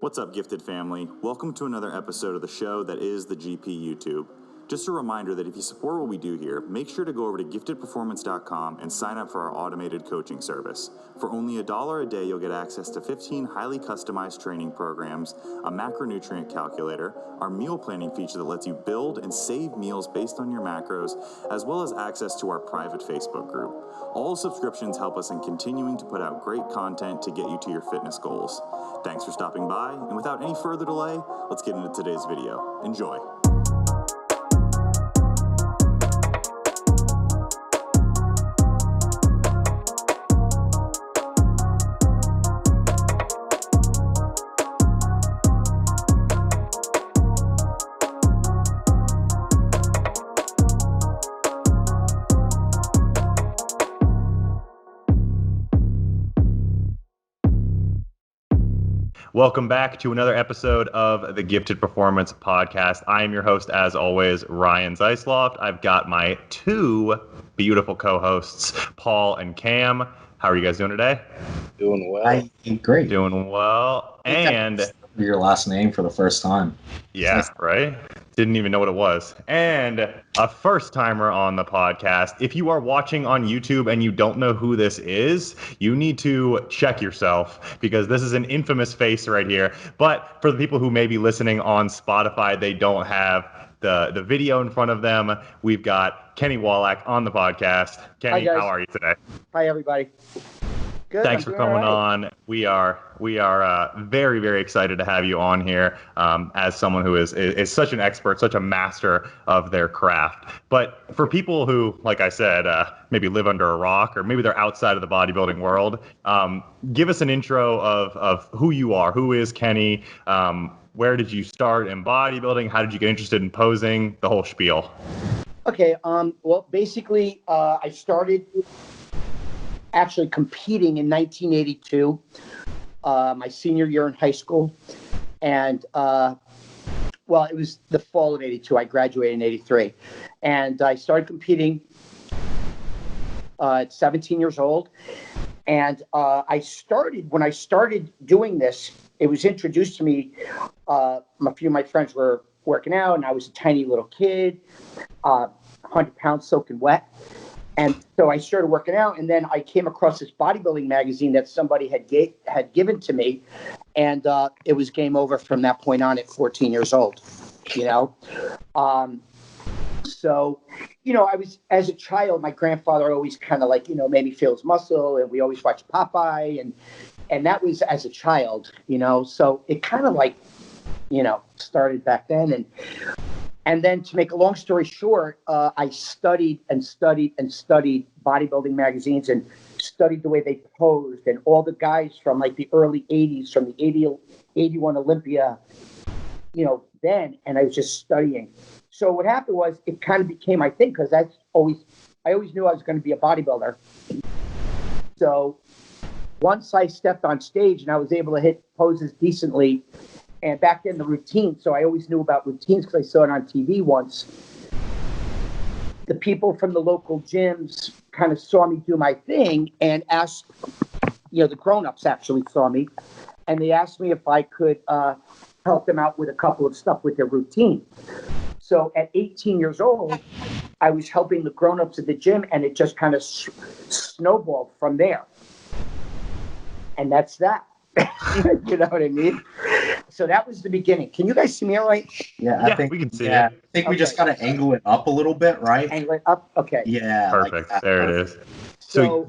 What's up, gifted family? Welcome to another episode of the show that is the GP YouTube. Just a reminder that if you support what we do here, make sure to go over to giftedperformance.com and sign up for our automated coaching service. For only $1 a day, you'll get access to 15 highly customized training programs, a macronutrient calculator, our meal planning feature that lets you build and save meals based on your macros, as well as access to our private Facebook group. All subscriptions help us in continuing to put out great content to get you to your fitness goals. Thanks for stopping by, and without any further delay, let's get into today's video. Enjoy. Welcome back to another episode of the Gifted Performance Podcast. I am your host, as always, Ryan Zeisloft. I've got my two beautiful co-hosts, Paul and Cam. How are you guys doing today? Doing well. Great. Doing well. And your last name for the first time. Yeah, nice. Right? Didn't even know what it was. And a first timer on the podcast. If you are watching on YouTube and you don't know who this is, you need to check yourself because this is an infamous face right here. But for the people who may be listening on Spotify, they don't have the video in front of them. We've got Kenny Wallach on the podcast. Kenny, how are you today? Hi, everybody. Good. Thanks for coming on. We are very, very excited to have you on here as someone who is such an expert, such a master of their craft. But for people who, like I said, maybe live under a rock or maybe they're outside of the bodybuilding world, give us an intro of who you are. Who is Kenny? Where did you start in bodybuilding? How did you get interested in posing? The whole spiel. Okay. Well, basically, I started actually competing in 1982, my senior year in high school. And, well, it was the fall of 82. I graduated in 83. And I started competing at 17 years old. And when I started doing this, it was introduced to me. A few of my friends were working out, and I was a tiny little kid, 100 pounds soaking wet. And so I started working out, and then I came across this bodybuilding magazine that somebody had given to me, and it was game over from that point on at 14 years old, you know. So, you know, I was, as a child, my grandfather always kind of like, you know, made me feel his muscle, and we always watched Popeye, and that was as a child, you know. So it kind of like, you know, started back then. And then to make a long story short, I studied bodybuilding magazines and studied the way they posed and all the guys from like the early 80s, from the 81 Olympia, you know, then, and I was just studying. So what happened was it kind of became my thing because I always knew I was going to be a bodybuilder. So once I stepped on stage and I was able to hit poses decently, and back then the routine, so I always knew about routines because I saw it on TV once. The people from the local gyms kind of saw me do my thing and asked, you know, the grown-ups actually saw me, and they asked me if I could help them out with a couple of stuff with their routine. So at 18 years old, I was helping the grown-ups at the gym, and it just kind of snowballed from there. And that's that. You know what I mean? So that was the beginning. Can you guys see me all right? Yeah, I think we can see it. I think we Okay. just got to angle it up a little bit, right? Angle it up? Okay. Yeah. Perfect. Like There it is. So,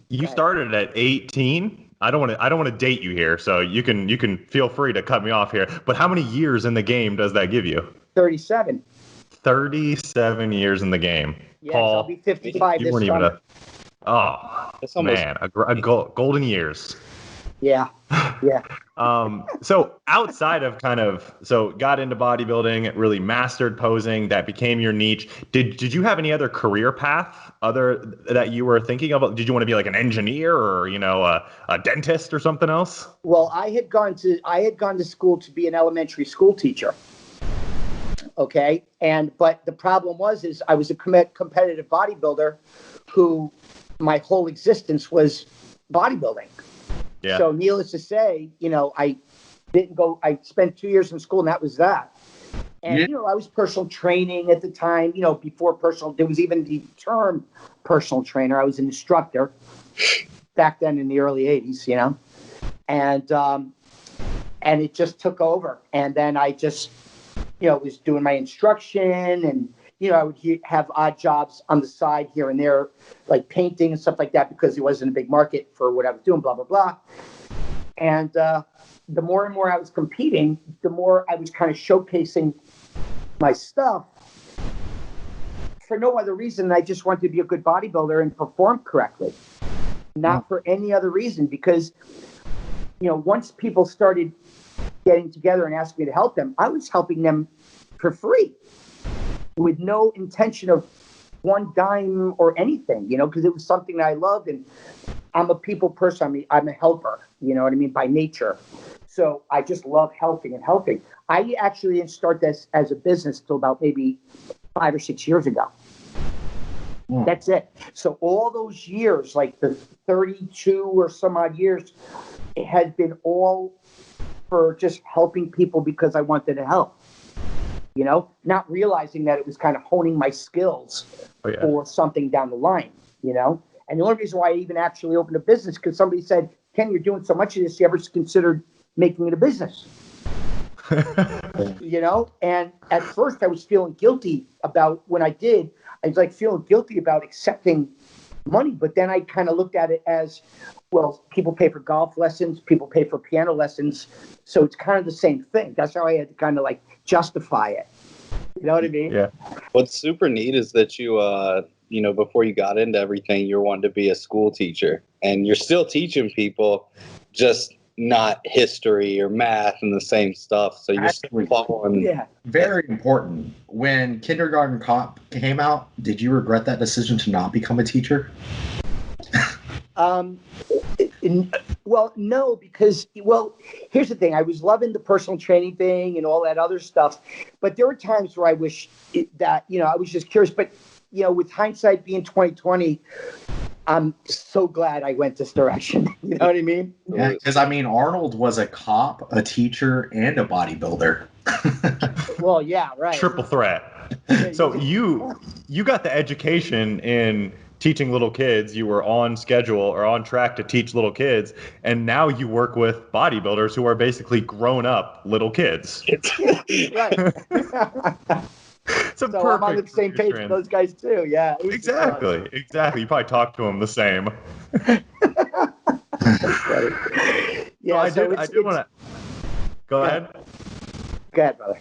You started at 18. I don't want to date you here, so you can feel free to cut me off here. But how many years in the game does that give you? 37. 37 years in the game. Yes, Paul, I'll be 55 you this weren't even summer. That's almost- man, golden years. Yeah. So outside of got into bodybuilding, really mastered posing, that became your niche. Did you have any other career path other that you were thinking of? Did you want to be like an engineer or, you know, a dentist or something else? Well, I had gone to school to be an elementary school teacher. Okay. But the problem is I was a competitive bodybuilder who my whole existence was bodybuilding. Yeah. So needless to say, I didn't go, I spent 2 years in school and that was that. And, I was personal training at the time, before there was even the term personal trainer. I was an instructor back then in the early 80s, and it just took over. And then I just, was doing my instruction, and, I would have odd jobs on the side here and there, like painting and stuff like that, because it wasn't a big market for what I was doing, blah, blah, blah. And the more and more I was competing, the more I was kind of showcasing my stuff for no other reason. I just wanted to be a good bodybuilder and perform correctly, not for any other reason. Because, once people started getting together and asking me to help them, I was helping them for free with no intention of one dime or anything, because it was something that I loved. And I'm a people person. I mean, I'm a helper, by nature. So I just love helping and helping. I actually didn't start this as a business till about maybe 5 or 6 years ago. That's it. So all those years, like the 32 or some odd years, it had been all for just helping people because I wanted to help, not realizing that it was kind of honing my skills for something down the line, And the only reason why I even actually opened a business, because somebody said, Ken, you're doing so much of this, you ever considered making it a business? And at first I was feeling guilty about when I did. I was like feeling guilty about accepting money, but then I kind of looked at it as, well, people pay for golf lessons, people pay for piano lessons, so it's kind of the same thing. That's how I had to kind of like justify it. You know what I mean? Yeah. What's super neat is that you, before you got into everything, you wanted to be a school teacher, and you're still teaching people, just not history or math and the same stuff. So you're still following. Yeah. Very important. When Kindergarten Cop came out, did you regret that decision to not become a teacher? Well, no, because, here's the thing. I was loving the personal training thing and all that other stuff. But there were times where I wish that, I was just curious. But, with hindsight being 2020, I'm so glad I went this direction. You know what I mean? Yeah, because Arnold was a cop, a teacher, and a bodybuilder. Well, yeah, right. Triple threat. So you got the education in teaching little kids. You were on schedule or on track to teach little kids, and now you work with bodybuilders who are basically grown-up little kids. Right. So I'm on the same page with those guys too. Yeah. Exactly. You probably talk to them the same. Yeah. I did want to go ahead. Go ahead, brother.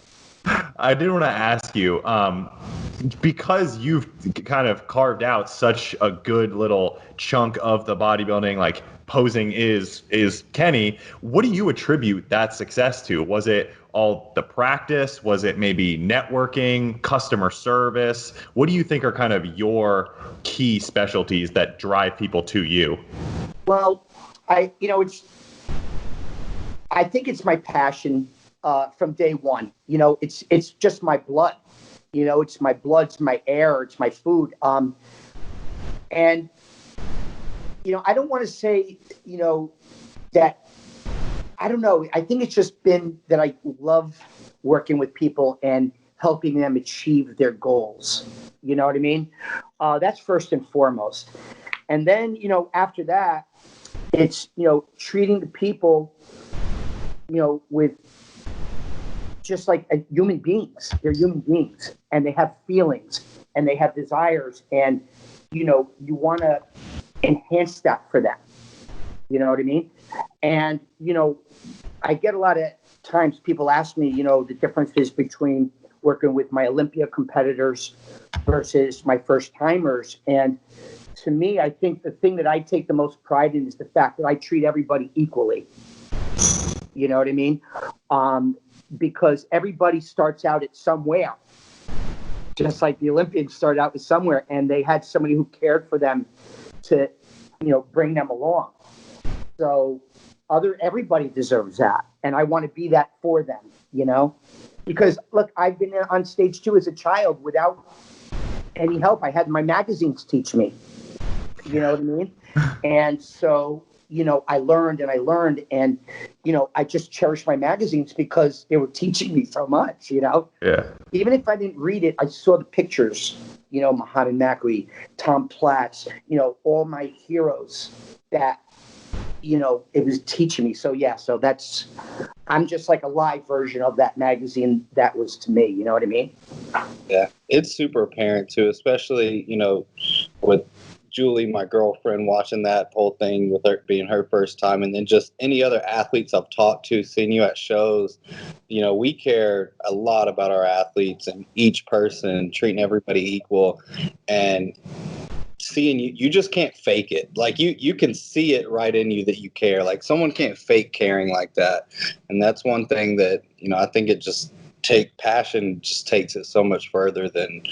I did want to ask you, because you've kind of carved out such a good little chunk of the bodybuilding, like posing is Kenny, what do you attribute that success to? Was it all the practice? Was it maybe networking, customer service? What do you think are kind of your key specialties that drive people to you? Well, I think it's my passion from day one. It's just my blood. It's my blood, it's my air, it's my food. And I don't want to say, that, I don't know. I think it's just been that I love working with people and helping them achieve their goals. You know what I mean? That's first and foremost. And then, after that, it's, treating the people, with just like human beings. They're human beings, and they have feelings and they have desires, and, you want to enhance that for them. You know what I mean? And, I get a lot of times people ask me, the differences between working with my Olympia competitors versus my first timers. And to me, I think the thing that I take the most pride in is the fact that I treat everybody equally. You know what I mean? Because everybody starts out at somewhere, just like the Olympians started out with somewhere, and they had somebody who cared for them to, bring them along. So everybody deserves that. And I want to be that for them, because look, I've been on stage too as a child without any help. I had my magazines teach me, you know what I mean? And so, I learned and I learned, and I just cherished my magazines because they were teaching me so much. Yeah. Even if I didn't read it, I saw the pictures. Muhammad Makri, Tom Platz, all my heroes that it was teaching me. So yeah, so I'm just like a live version of that magazine that was to me. You know what I mean? Yeah, it's super apparent too, especially, with Julie, my girlfriend, watching that whole thing with her being her first time, and then just any other athletes I've talked to, seeing you at shows. We care a lot about our athletes and each person, treating everybody equal, and seeing you just can't fake it. Like you can see it right in you that you care. Like someone can't fake caring like that. And that's one thing that, I think it just passion just takes it so much further than,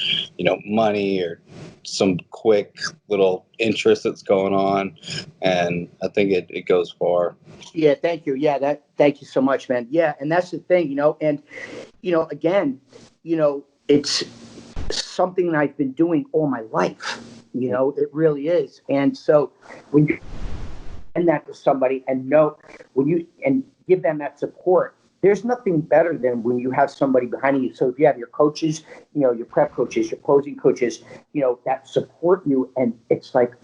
money or some quick little interest that's going on. And I think it goes far. Yeah. Thank you. Yeah. Thank you so much, man. Yeah. And that's the thing, and, again, it's something that I've been doing all my life. It really is. And so when you send that to somebody and give them that support, there's nothing better than when you have somebody behind you. So if you have your coaches, your prep coaches, your posing coaches, that support you, and it's like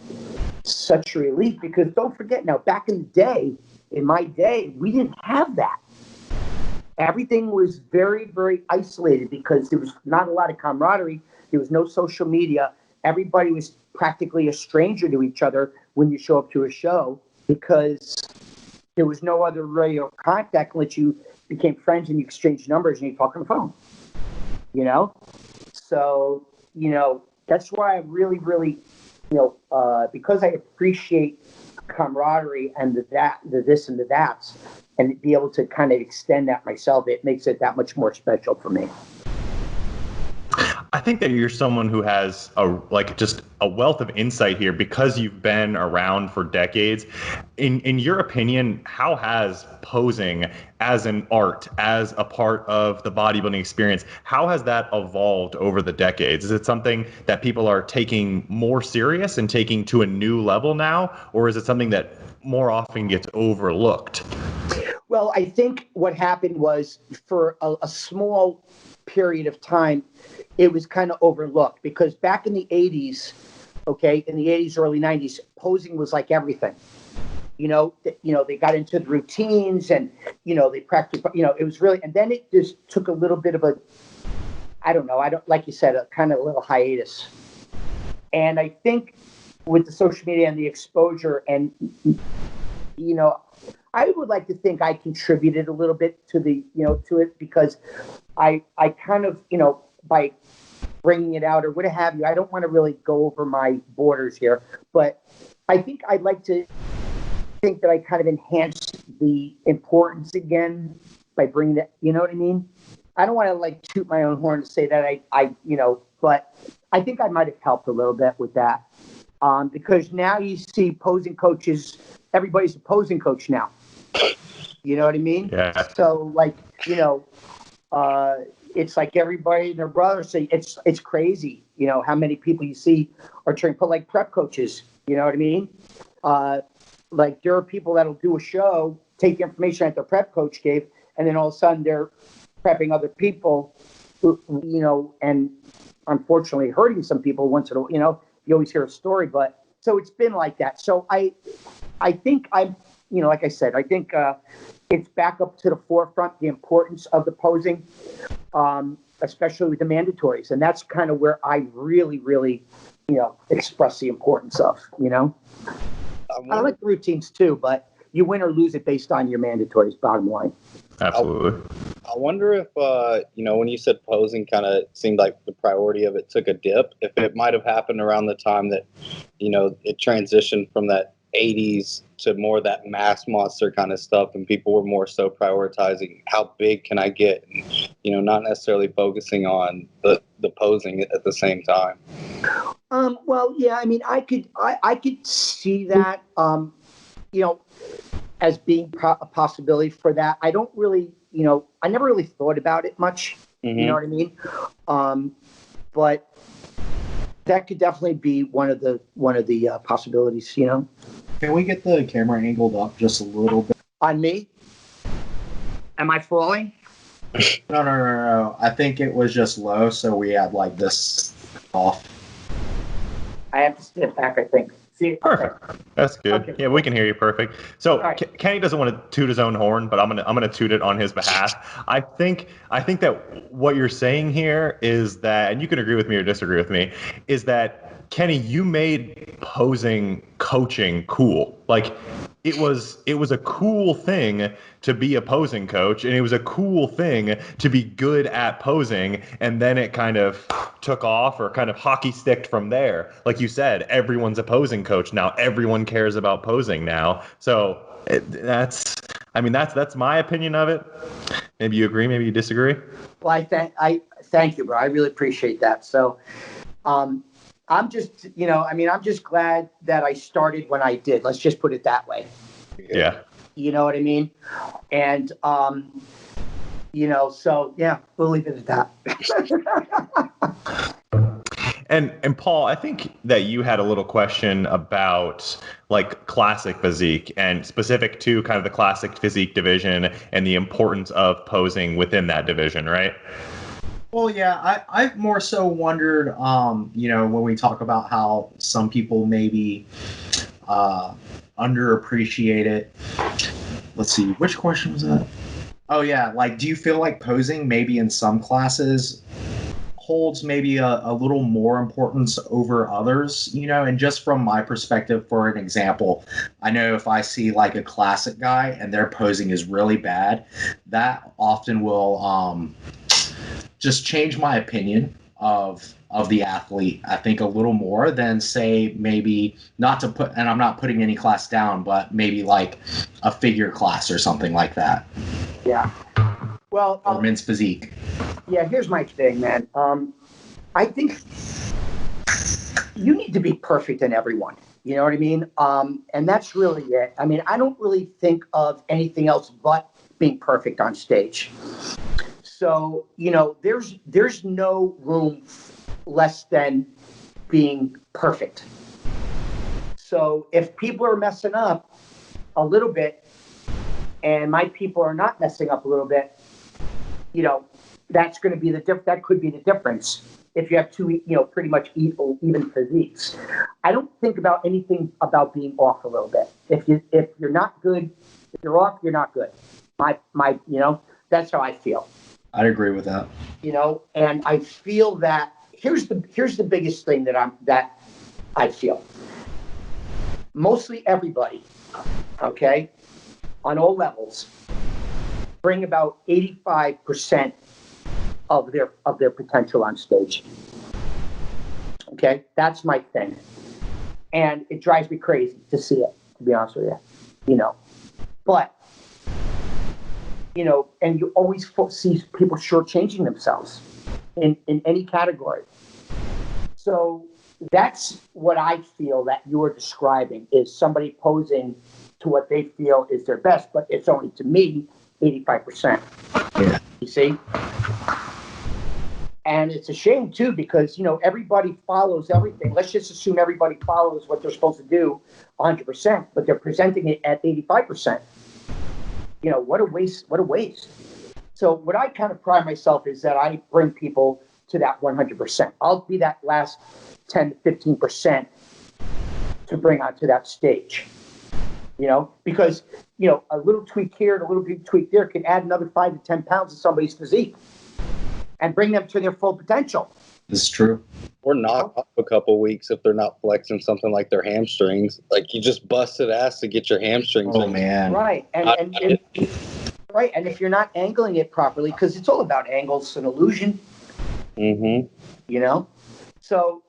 such a relief, because don't forget now, back in my day, we didn't have that. Everything was very, very isolated because there was not a lot of camaraderie. There was no social media. Everybody was practically a stranger to each other when you show up to a show, because there was no other radio contact unless you became friends and you exchanged numbers and you talk on the phone. So, that's why I really, really, because I appreciate camaraderie and the this and the that's, and be able to kind of extend that myself, it makes it that much more special for me. I think that you're someone who has just a wealth of insight here because you've been around for decades. In your opinion, how has posing as an art, as a part of the bodybuilding experience, how has that evolved over the decades? Is it something that people are taking more serious and taking to a new level now, or is it something that more often gets overlooked? Well, I think what happened was, for a small period of time, it was kind of overlooked, because back in the 80s, early 90s, posing was like everything. They got into the routines, and, they practiced, it was really, and then it just took a little bit of like you said, a kind of a little hiatus. And I think with the social media and the exposure, and, I would like to think I contributed a little bit to to it, because I kind of, by bringing it out or what have you, I don't want to really go over my borders here, but I think I'd like to think that I kind of enhanced the importance again by bringing that, you know what I mean? I don't want to like toot my own horn to say that I but I think I might have helped a little bit with that, because now you see posing coaches, everybody's a posing coach now. You know what I mean? Yeah. So it's like everybody and their brother say it's crazy, how many people you see are trained, but like prep coaches, you know what I mean? Like there are people that'll do a show, take the information that their prep coach gave, and then all of a sudden they're prepping other people, and unfortunately hurting some people once in a while, you always hear a story, but so it's been like that. So I think I'm, like I said, I think it's back up to the forefront, the importance of the posing, especially with the mandatories. And that's kind of where I really, really, express the importance of, I like the routines too, but you win or lose it based on your mandatories, bottom line. Absolutely. I wonder if, when you said posing kind of seemed like the priority of it took a dip, if it might have happened around the time that, it transitioned from that 80s to more that mass monster kind of stuff, and people were more so prioritizing how big can I get, and, not necessarily focusing on the posing at the same time. Well, yeah, I mean, I could see that, as being a possibility for that. I don't really, I never really thought about it much. Mm-hmm. You know what I mean? But that could definitely be one of the possibilities, Can we get the camera angled up just a little bit? On me? Am I falling? No. I think it was just low, so we had like this off. I have to step back, I think. See, Perfect. Okay. That's good. Okay. Yeah, we can hear you perfect. So All right. Kenny doesn't want to toot his own horn, but I'm gonna toot it on his behalf. I think that what you're saying here is that, and you can agree with me or disagree with me, is that Kenny, you made posing coaching cool. Like it was a cool thing to be a posing coach, and it was a cool thing to be good at posing, and then it kind of took off or kind of hockey sticked from there. Like you said, everyone's a posing coach now. Everyone cares about posing now. So that's my opinion of it. Maybe you agree, maybe you disagree. Well, I thank you, bro. I really appreciate that. So, I'm just, I'm just glad that I started when I did. Let's just put it that way. Yeah. You know what I mean? And, so yeah, we'll leave it at that. And Paul, I think that you had a little question about like classic physique and specific to kind of the classic physique division and the importance of posing within that division, right? Well, yeah, I've more so wondered, when we talk about how some people maybe underappreciate it. Let's see, which question was that? Oh, yeah, like, do you feel like posing maybe in some classes holds maybe a little more importance over others, and just from my perspective, for an example, I know if I see like a classic guy and their posing is really bad, that often will just change my opinion of the athlete, I think, a little more than, say, maybe not to put, and I'm not putting any class down, but maybe like a figure class or something like that. Yeah. Well, or men's physique. Yeah, here's my thing, man. I think you need to be perfect in everyone. You know what I mean? And that's really it. I mean, I don't really think of anything else but being perfect on stage. So, there's no room less than being perfect. So if people are messing up a little bit and my people are not messing up a little bit, that's going to be that could be the difference if you have two, pretty much even physiques. I don't think about anything about being off a little bit. If you're not good, if you're off, you're not good. That's how I feel. I'd agree with that. And I feel that here's the biggest thing that I feel. Mostly everybody, okay, on all levels, bring about 85% of their potential on stage. Okay, that's my thing, and it drives me crazy to see it. To be honest with you, but. And you always see people shortchanging themselves in any category. So that's what I feel that you are describing is somebody posing to what they feel is their best, but it's only, to me, 85%. Yeah. You see? And it's a shame, too, because, everybody follows everything. Let's just assume everybody follows what they're supposed to do 100%, but they're presenting it at 85%. What a waste. So what I kind of pride myself is that I bring people to that 100%. I'll be that last 10 to 15% to bring onto that stage, because, a little tweak here and a little bit tweak there can add another 5 to 10 pounds to somebody's physique and bring them to their full potential. This is true. Or knock off a couple weeks if they're not flexing something like their hamstrings. Like you just busted ass to get your hamstrings. Oh, man. Right. And if you're not angling it properly, because it's all about angles and illusion. Mm-hmm. So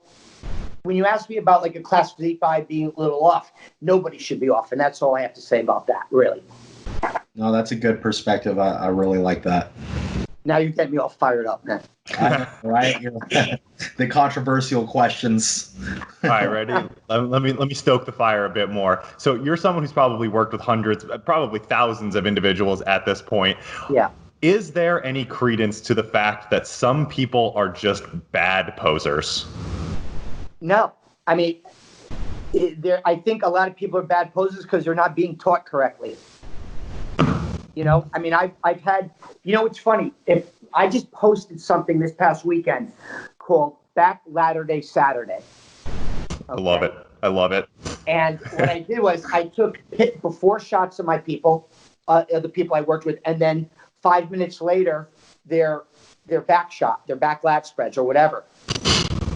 when you ask me about like a class physique by being a little off, nobody should be off. And that's all I have to say about that, really. No, that's a good perspective. I really like that. Now you're getting me all fired up, man. Right? The controversial questions. All right, ready? Let me stoke the fire a bit more. So you're someone who's probably worked with hundreds, probably thousands of individuals at this point. Yeah. Is there any credence to the fact that some people are just bad posers? No. I mean, I think a lot of people are bad posers because they're not being taught correctly. I mean, I've had, it's funny. If I just posted something this past weekend called Back Ladder Day Saturday. Okay? I love it. I love it. And what I did was I took before shots of my people, the people I worked with, and then 5 minutes later, their back shot, their back lat spreads or whatever.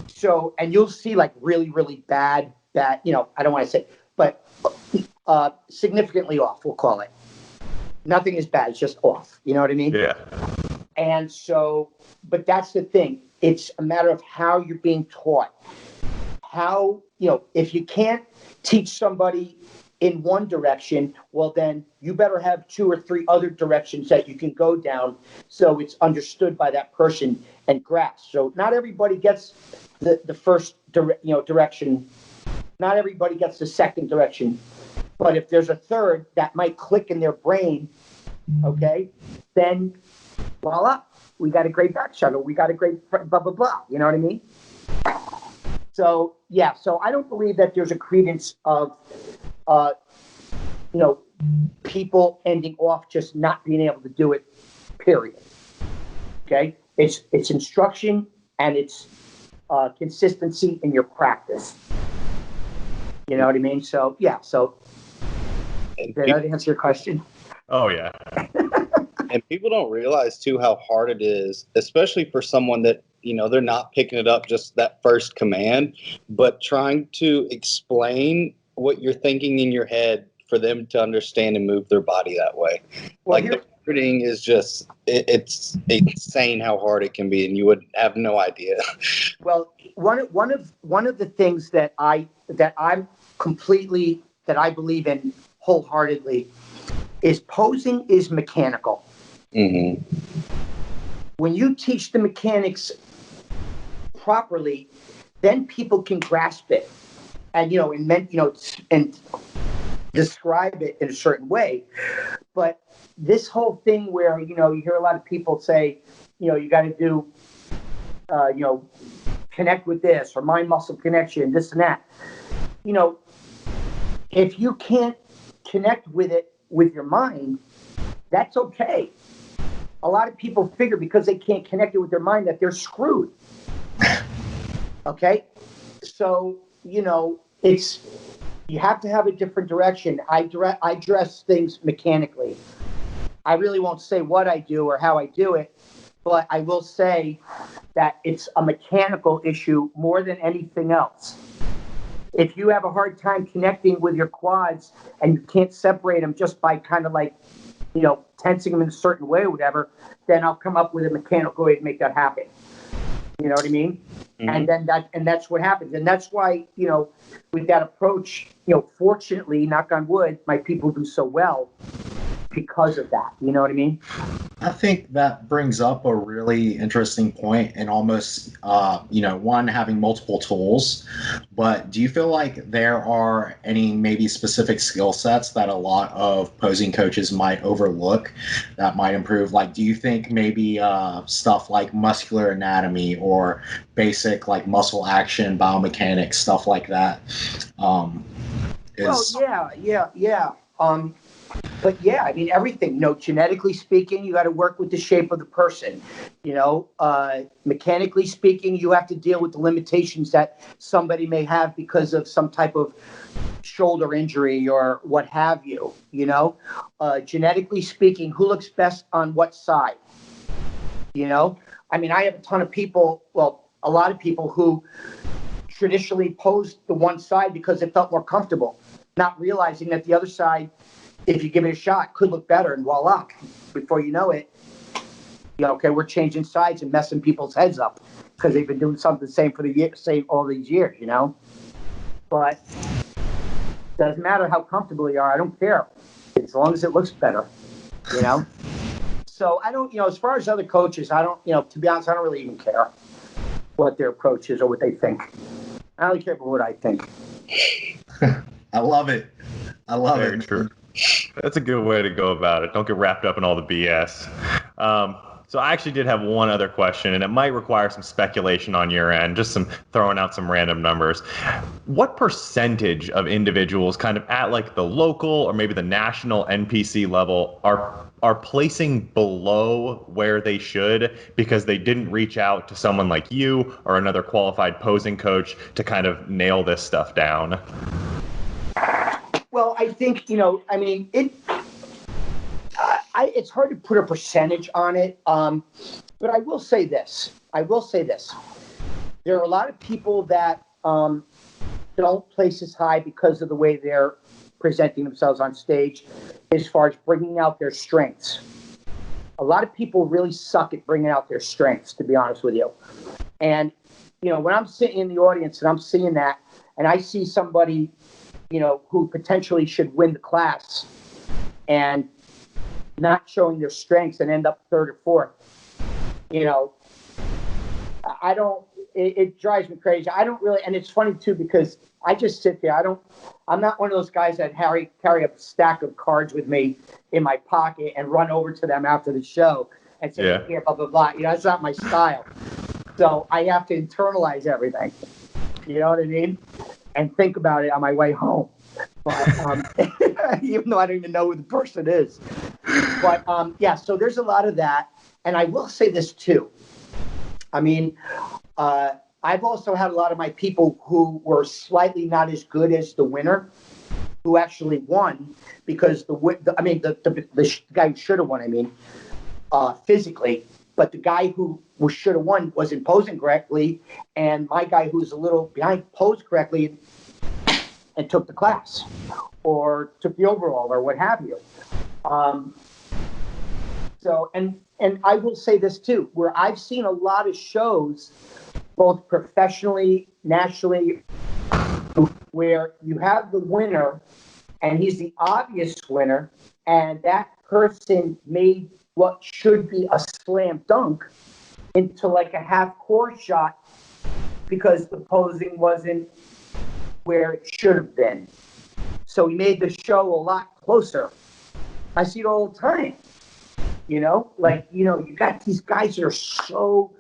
So, and you'll see like really, really bad, I don't want to say, but significantly off, we'll call it. Nothing is bad, it's just off. You know what I mean? Yeah. And so, but that's the thing. It's a matter of how you're being taught. How, if you can't teach somebody in one direction, well, then you better have 2 or 3 other directions that you can go down so it's understood by that person and grasped. So not everybody gets the first direction. Not everybody gets the second direction. But if there's a third that might click in their brain, okay, then voila, we got a great back shuttle. We got a great blah, blah, blah. You know what I mean? So, yeah, so I don't believe that there's a credence of, people ending off just not being able to do it, period. Okay? It's instruction and it's consistency in your practice. You know what I mean? So, yeah, did that answer your question? Oh, yeah. And people don't realize, too, how hard it is, especially for someone that, they're not picking it up just that first command, but trying to explain what you're thinking in your head for them to understand and move their body that way. Well, the wording is just, it's insane how hard it can be, and you would have no idea. Well, one of the things that I believe in wholeheartedly is posing is mechanical. Mm-hmm. When you teach the mechanics properly, then people can grasp it and and describe it in a certain way. But this whole thing where you hear a lot of people say, you got to do connect with this or mind muscle connection, this and that. If you can't connect with it with your mind, that's okay. A lot of people figure because they can't connect it with their mind that they're screwed. Okay? So, it's, you have to have a different direction. I dress things mechanically. I really won't say what I do or how I do it, but I will say that it's a mechanical issue more than anything else. If you have a hard time connecting with your quads and you can't separate them just by kind of like, tensing them in a certain way or whatever, then I'll come up with a mechanical way to make that happen. You know what I mean? Mm-hmm. And that's what happens. And that's why, with that approach, fortunately, knock on wood, my people do so well because of that. You know what I mean? I think that brings up a really interesting point and almost, one, having multiple tools. But do you feel like there are any maybe specific skill sets that a lot of posing coaches might overlook that might improve? Like, do you think maybe stuff like muscular anatomy or basic like muscle action, biomechanics, stuff like that? Yeah. But yeah, I mean, everything, genetically speaking, you got to work with the shape of the person, mechanically speaking, you have to deal with the limitations that somebody may have because of some type of shoulder injury or what have you, genetically speaking, who looks best on what side, I mean, I have a ton of people, a lot of people who traditionally posed the one side because it felt more comfortable, not realizing that the other side, if you give it a shot, could look better, and voila, before you know it, we're changing sides and messing people's heads up because they've been doing something the same for all these years, But doesn't matter how comfortable you are. I don't care as long as it looks better, So I don't, as far as other coaches, I don't, to be honest, I don't really even care what their approach is or what they think. I only care about what I think. I love it. Very true. That's a good way to go about it. Don't get wrapped up in all the BS. So I actually did have one other question, and it might require some speculation on your end, just some throwing out some random numbers. What percentage of individuals kind of at like the local or maybe the national NPC level are placing below where they should because they didn't reach out to someone like you or another qualified posing coach to kind of nail this stuff down? Well, I think, it's hard to put a percentage on it, but I will say this. There are a lot of people that don't place as high because of the way they're presenting themselves on stage as far as bringing out their strengths. A lot of people really suck at bringing out their strengths, to be honest with you. And, when I'm sitting in the audience and I'm seeing that, and I see somebody, who potentially should win the class and not showing their strengths and end up third or fourth, it drives me crazy. I don't really, and it's funny too, because I just sit there. I'm not one of those guys that carry a stack of cards with me in my pocket and run over to them after the show and say, Here, blah, blah, blah. It's not my style. So I have to internalize everything. You know what I mean? And think about it on my way home. But even though I don't even know who the person is. But so there's a lot of that. And I will say this too. I've also had a lot of my people who were slightly not as good as the winner, who actually won because the guy who should have won, physically, but the guy who should have won wasn't posing correctly, and my guy who's a little behind posed correctly and took the class or took the overall or what have you. And I will say this too, where I've seen a lot of shows, both professionally, nationally, where you have the winner and he's the obvious winner, and that person made what should be a slam dunk into like a half-court shot because the posing wasn't where it should have been. So he made the show a lot closer. I see it all the time. You got these guys that are so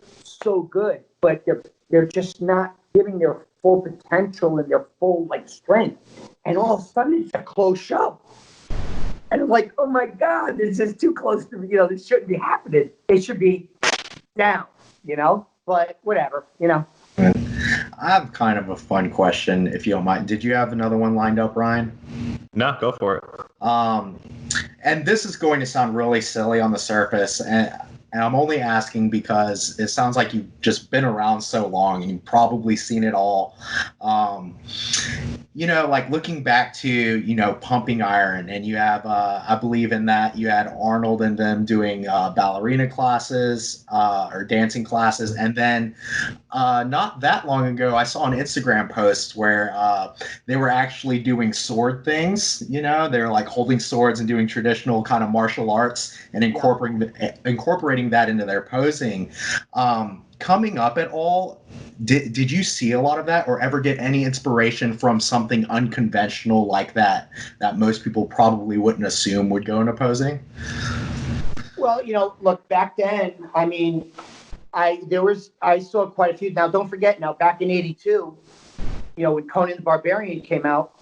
good, but they're just not giving their full potential and their full strength. And all of a sudden it's a close show. And I'm like, oh my God, this is too close to me. This shouldn't be happening. It should be down, but whatever, I have kind of a fun question, if you don't mind. Did you have another one lined up, Ryan? No, go for it. And this is going to sound really silly on the surface, and I'm only asking because it sounds like you've just been around so long and you've probably seen it all. Looking back to, Pumping Iron, and you have, I believe in that, you had Arnold and them doing ballerina classes or dancing classes. And then not that long ago, I saw an Instagram post where they were actually doing sword things. They were like holding swords and doing traditional kind of martial arts and incorporating that into their posing. Coming up at all, did you see a lot of that or ever get any inspiration from something unconventional like that most people probably wouldn't assume would go into posing? Well, look, back then, I saw quite a few. Now, don't forget, back in '82, when Conan the Barbarian came out,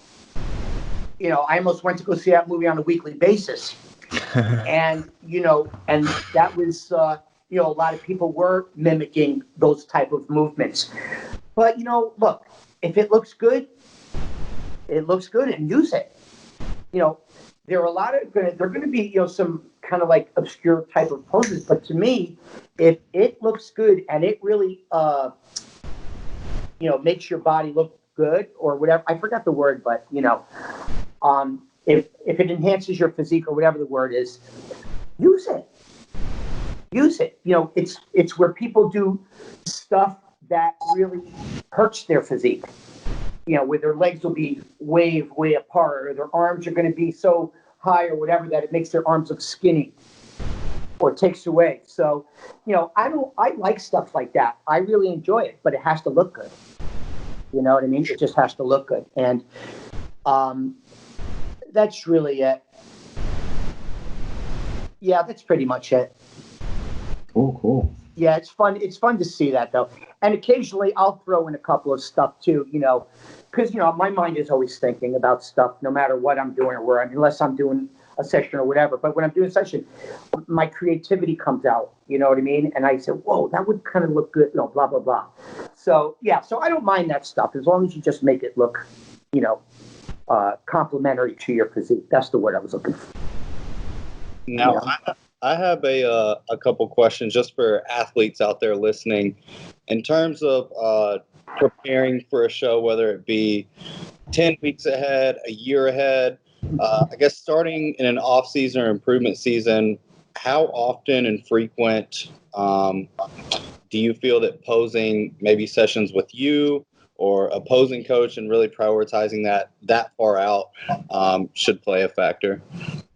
I almost went to go see that movie on a weekly basis. And that was, a lot of people were mimicking those type of movements. But, look, if it looks good, and use it. There are a lot of, there are going to be, some kind of obscure type of poses. But to me, if it looks good and it really, makes your body look good or whatever, I forgot the word, but, if it enhances your physique or whatever the word is, use it. It's where people do stuff that really hurts their physique. Where their legs will be way apart, or their arms are going to be so high or whatever that it makes their arms look skinny or takes away. So, I like stuff like that. I really enjoy it, but it has to look good. You know what I mean? It just has to look good. And that's really it. Yeah, that's pretty much it. Cool. Yeah, it's fun. It's fun to see that though. And occasionally I'll throw in a couple of stuff too, because, my mind is always thinking about stuff no matter what I'm doing or where unless I'm doing a session or whatever. But when I'm doing a session, my creativity comes out, you know what I mean? And I say, whoa, that would kind of look good, blah, blah, blah. So, yeah, so I don't mind that stuff as long as you just make it look, complementary to your physique. That's the word I was looking for. Now, I have a couple questions just for athletes out there listening. In terms of preparing for a show, whether it be 10 weeks ahead, a year ahead, I guess starting in an off season or improvement season, how often and frequent do you feel that posing maybe sessions with you or a posing coach and really prioritizing that far out should play a factor?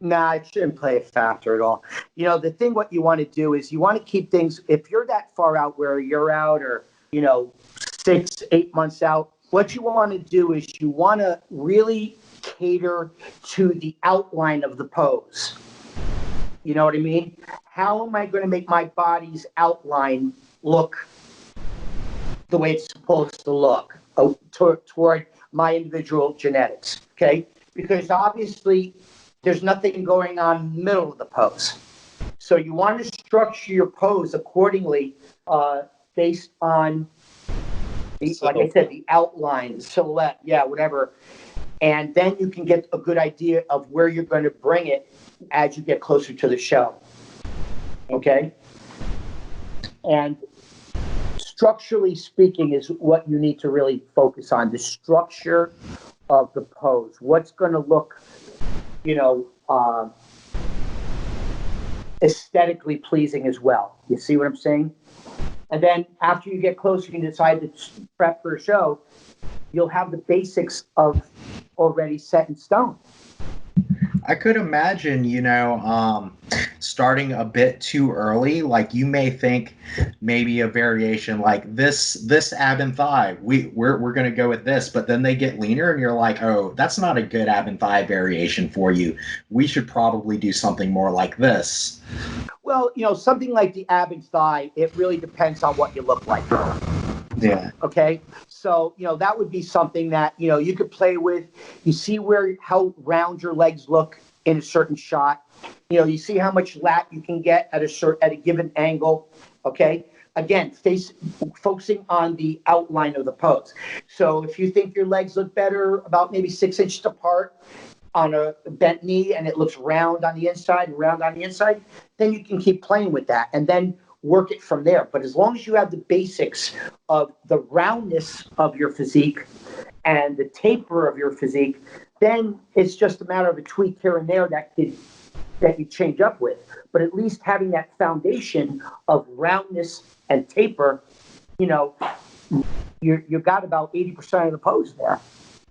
Nah, it shouldn't play a factor at all. The thing what you want to do is you want to keep things, if you're that far out where you're out or, 6-8 months out, what you want to do is you want to really cater to the outline of the pose. You know what I mean? How am I going to make my body's outline look the way it's supposed to look toward my individual genetics? Okay? Because obviously there's nothing going on in the middle of the pose. So you want to structure your pose accordingly based on, like I said, the outline, the silhouette, whatever. And then you can get a good idea of where you're going to bring it as you get closer to the show. Okay? And structurally speaking is what you need to really focus on, the structure of the pose. What's going to look, aesthetically pleasing as well. You see what I'm saying? And then after you get closer and decide to prep for a show, you'll have the basics of already set in stone. I could imagine, starting a bit too early. Like you may think maybe a variation like this ab and thigh. We're going to go with this, but then they get leaner and you're like, oh, that's not a good ab and thigh variation for you. We should probably do something more like this. Well, something like the ab and thigh, it really depends on what you look like. Yeah. Okay. So, that would be something that, you could play with. You see how round your legs look in a certain shot. You see how much lat you can get at a given angle. Okay. Again, focusing on the outline of the pose. So if you think your legs look better about maybe 6 inches apart on a bent knee and it looks round on the inside and round on the inside, then you can keep playing with that and then work it from there. But as long as you have the basics of the roundness of your physique and the taper of your physique, then it's just a matter of a tweak here and there that you change up with. But at least having that foundation of roundness and taper, you got about 80% of the pose there.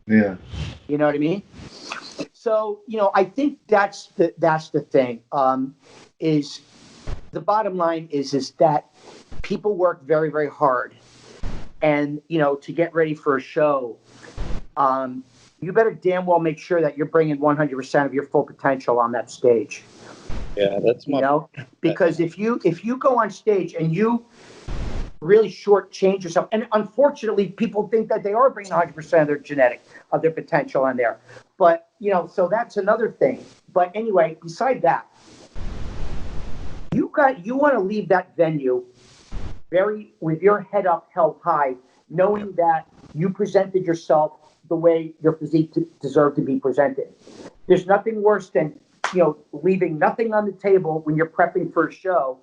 Yeah. You know what I mean? So, I think that's the thing. Is the bottom line is that people work very, very hard. And, to get ready for a show, you better damn well make sure that you're bringing 100% of your full potential on that stage. Yeah, that's because if you go on stage and you really shortchange yourself, and unfortunately people think that they are bringing 100% of their potential on there. But, so that's another thing. But anyway, beside that, you want to leave that venue with your head up held high, knowing that you presented yourself the way your physique deserved to be presented. There's nothing worse than, leaving nothing on the table when you're prepping for a show,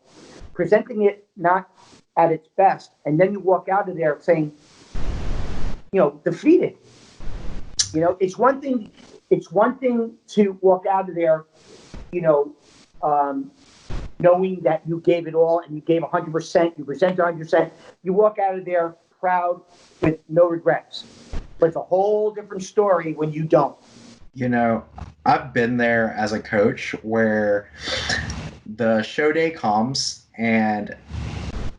presenting it not at its best, and then you walk out of there saying, defeated. It's one thing to walk out of there, knowing that you gave it all and you gave 100%, you presented 100%. You walk out of there proud with no regrets. But it's a whole different story when you don't. I've been there as a coach where the show day comes and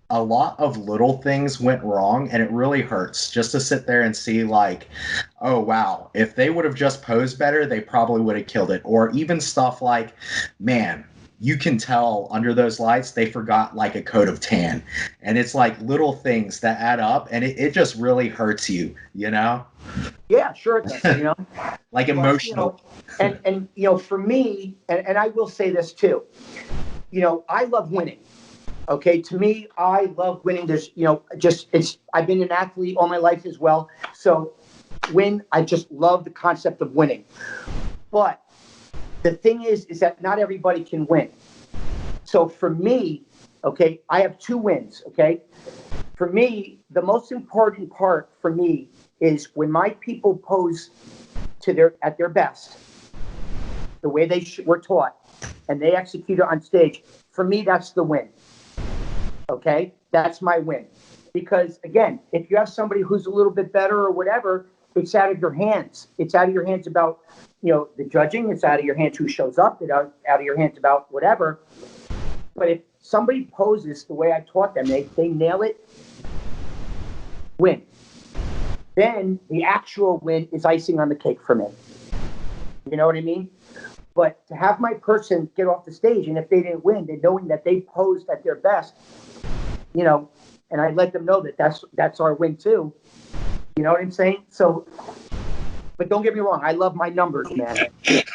a lot of little things went wrong, and it really hurts just to sit there and see like, oh, wow, if they would have just posed better, they probably would have killed it. Or even stuff like, man, you can tell under those lights they forgot like a coat of tan. And it's like little things that add up, and it just really hurts you, you know? Yeah, sure it does, you know. Like But, emotional. and for me, and I will say this too, I love winning. Okay, to me, I love winning. There's, I've been an athlete all my life as well. So I just love the concept of winning. But the thing is that not everybody can win. So for me, okay, I have 2 wins, okay? For me, the most important part for me is when my people pose at their best, the way they were taught, and they execute it on stage. For me, that's the win. Okay, that's my win. Because again, if you have somebody who's a little bit better or whatever, it's out of your hands. It's out of your hands about the judging. It's out of your hands who shows up. It's out of your hands about whatever. But if somebody poses the way I taught them, they nail it, win. Then the actual win is icing on the cake for me. You know what I mean? But to have my person get off the stage, and if they didn't win, then knowing that they posed at their best, and I let them know that that's our win too. You know what I'm saying? So, but don't get me wrong, I love my numbers, man.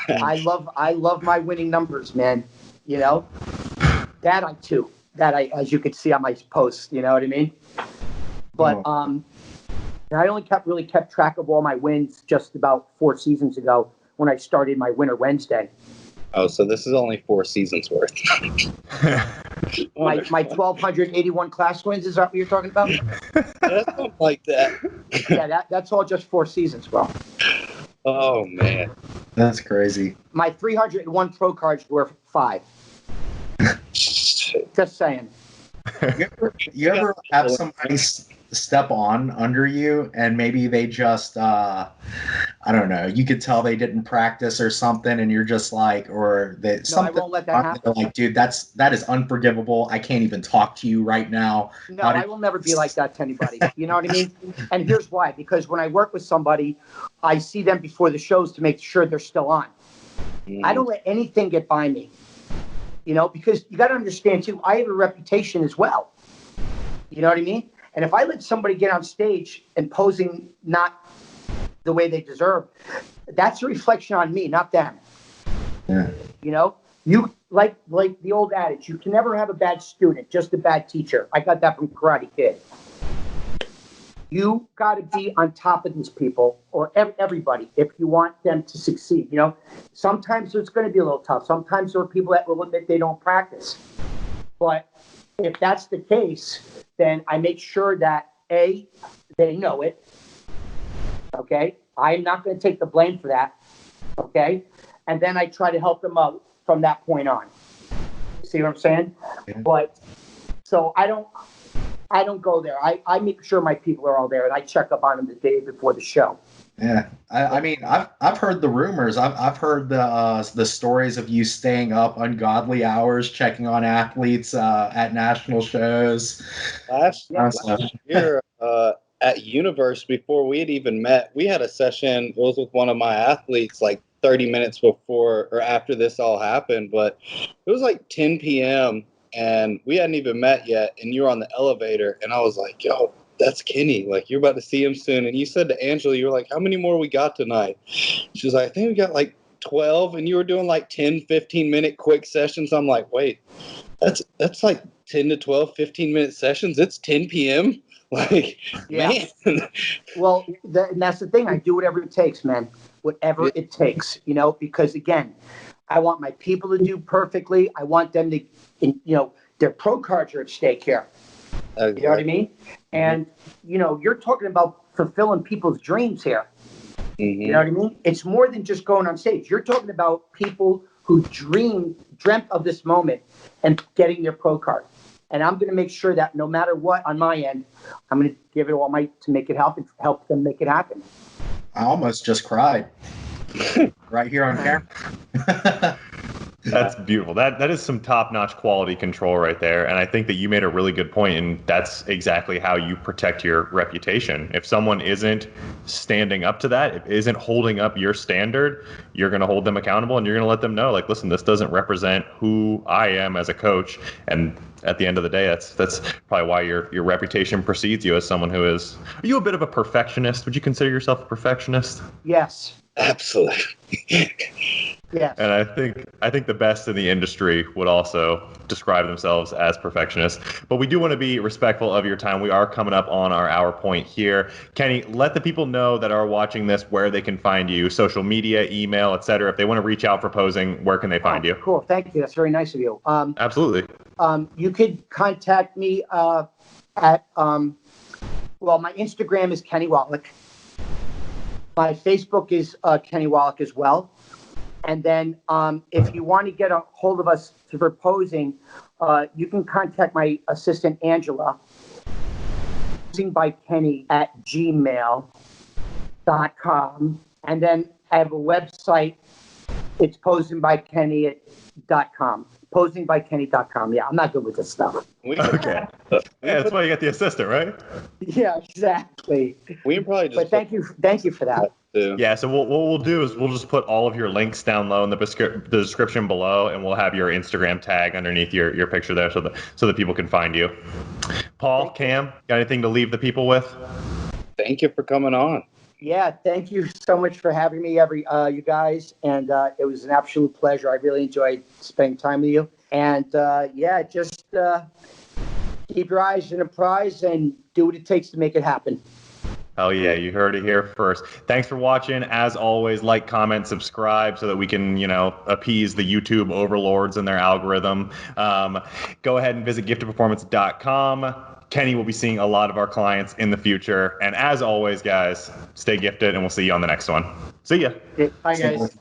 I love my winning numbers, man. That I, as you can see on my posts, you know what I mean? But I only kept track of all my wins just about 4 seasons ago when I started my Winter Wednesday. Oh, so this is only 4 seasons worth. My 1,281 class wins, is that what you're talking about? Yeah, something like that. Yeah, that's all just 4 seasons, bro. Oh, man. That's crazy. My 301 pro cards were 5. Just saying. You ever have somebody step on under you and maybe they just I don't know, you could tell they didn't practice or something, and you're just like, or that something, I won't let that happen. They're like, dude, that is unforgivable. I can't even talk to you right now. No, I will never be like that to anybody. You know what I mean? And here's why. Because when I work with somebody, I see them before the shows to make sure they're still on. I don't let anything get by me. Because you got to understand too, I have a reputation as well. You know what I mean? And if I let somebody get on stage and posing not the way they deserve, that's a reflection on me, not them. Yeah. You like the old adage, you can never have a bad student, just a bad teacher. I got that from Karate Kid. You got to be on top of these people, or everybody, if you want them to succeed. Sometimes it's going to be a little tough. Sometimes there are people that will admit they don't practice. But if that's the case, then I make sure that A, they know it. Okay, I'm not going to take the blame for that. Okay, and then I try to help them out from that point on. See what I'm saying? Yeah. But so I don't go there. I make sure my people are all there, and I check up on them the day before the show. Yeah, I mean, I've heard the rumors. I've heard the stories of you staying up ungodly hours checking on athletes at national shows. Last year at Universe, before we had even met, we had a session. It was with one of my athletes, like 30 minutes before or after this all happened. But it was like 10 p.m. and we hadn't even met yet. And you were on the elevator, and I was like, "Yo, that's Kenny. Like, you're about to see him soon." And you said to Angela, you were like, "How many more we got tonight?" She was like, "I think we got like 12." And you were doing like 10, 15-minute quick sessions. I'm like, wait, that's like 10 to 12, 15-minute sessions. It's 10 p.m. Like, Yeah. man. Well, and that's the thing. I do whatever it takes, man. Whatever it takes, because again, I want my people to do perfectly. I want them to, their pro cards are at stake here. You know what I mean? And, you're talking about fulfilling people's dreams here. Mm-hmm. You know what I mean? It's more than just going on stage. You're talking about people who dreamt of this moment and getting their pro card. And I'm going to make sure that no matter what on my end, I'm going to give it all might to make it help them make it happen. I almost just cried right here on camera. That's beautiful. That is some top-notch quality control right there. And I think that you made a really good point, and that's exactly how you protect your reputation. If someone isn't standing up to that, if isn't holding up your standard, you're going to hold them accountable, and you're going to let them know, like, listen, this doesn't represent who I am as a coach. And at the end of the day, that's probably why your reputation precedes you as someone who is. Are you a bit of a perfectionist? Would you consider yourself a perfectionist? Yes. Absolutely. Yes. And I think the best in the industry would also describe themselves as perfectionists. But we do want to be respectful of your time. We are coming up on our hour point here. Kenny, let the people know that are watching this where they can find you, social media, email, etc. If they want to reach out for posing, where can they find you? Cool. Thank you. That's very nice of you. Absolutely. You could contact me at my Instagram is Kenny Wallach. My Facebook is Kenny Wallach as well. And then if you want to get a hold of us for posing, you can contact my assistant, Angela, PosingByKenny at gmail.com. And then I have a website. It's PosingByKenny.com. PosingByKenny.com. Yeah, I'm not good with this stuff. Okay. Yeah, that's why you got the assistant, right? Yeah, exactly. We can probably just. But thank you for that. Yeah, so what we'll do is we'll just put all of your links down low in the description below, and we'll have your Instagram tag underneath your picture there, so that people can find you. Paul, Cam, got anything to leave the people with? Thank you for coming on. Yeah, thank you so much for having me, you guys, and it was an absolute pleasure. I really enjoyed spending time with you, and just keep your eyes on the prize and do what it takes to make it happen. Hell yeah, you heard it here first. Thanks for watching. As always, like, comment, subscribe so that we can, appease the YouTube overlords and their algorithm. Go ahead and visit giftedperformance.com. Kenny will be seeing a lot of our clients in the future. And as always, guys, stay gifted, and we'll see you on the next one. See ya. Bye, guys.